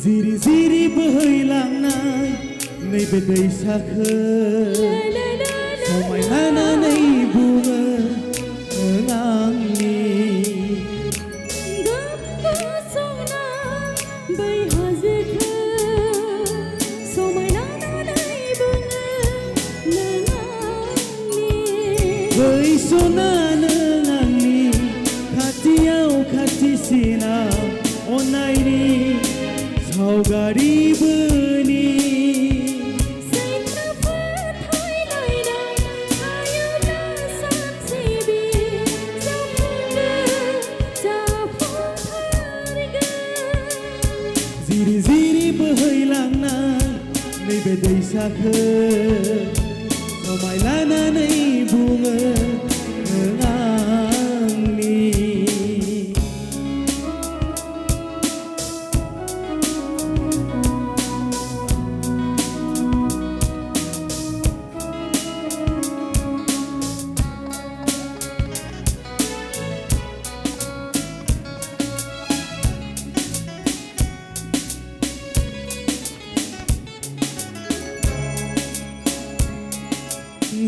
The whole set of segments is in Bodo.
जिरि जिरि बोहैलांनाय नैबे दैसाखो समायनानै बुङो नों आंनि बै हाजोखो समायनानै बुङो नों आंनि बै सना नों आंनि खाथियाव खाथिसिनाव अननायनि सावगारि बोनि जिरि जिरि बोहैलांनाय नैबे दैसाखो समायलानानै बुङो नों आंनि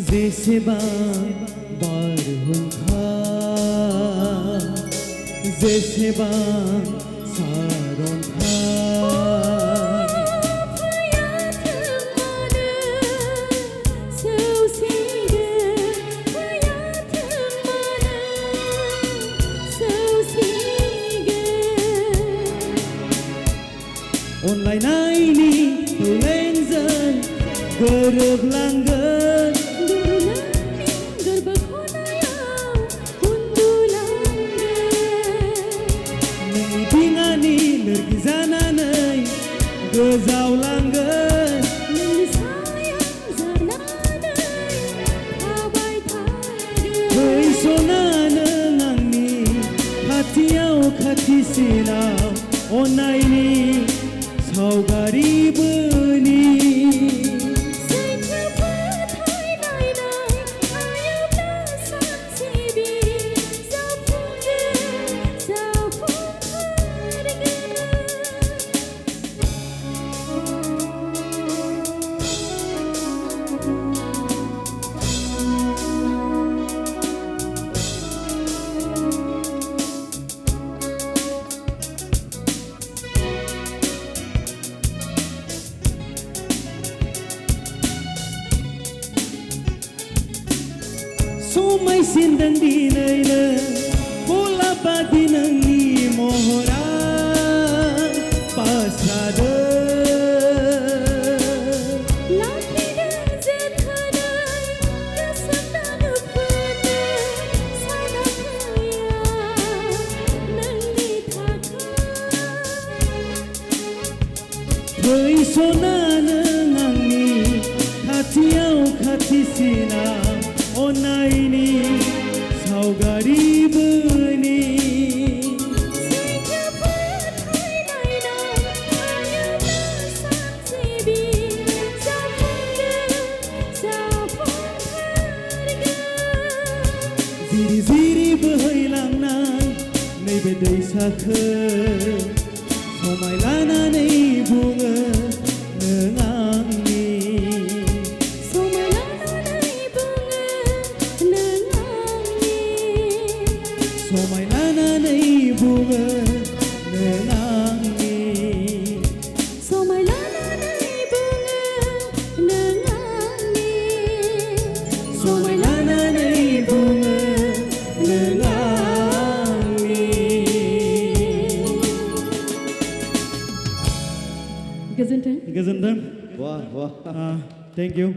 जेसेबां बारहुंखा जेसेबां सारन्थाइ अनलायनायनि थौलेंजों गोरोबलांगोन नोंनि दिङानि लोरगि जानानै गोजावलांगोन नोंनि सायाव जानानै थाबाय थागोन बै सना नों आंनि खाथियाव खाथिसिनाव अननायनि सावगारि बोनि समायसिनदों दिनैनो गलाबादि नोंनि महरा पासादों लाखिदों जोथोनै गोसोम दागोफोरनो सानाखैया नोंनि थाखाय बै सना नों आंनि खाथियाव खाथिसिनाव अननायनि सावगारि बोनि जिरि जिरि बोहैलांनाय नैबे दैसाखो समायलानानै बुङो नों आंनि समायलानानै बुङो नों आंनि समायलानानै बुङो नों आंनि समायलानानै बुङो नों आंनि गोजोन्थों गोजोन्थों वाह वाह थेंक इउ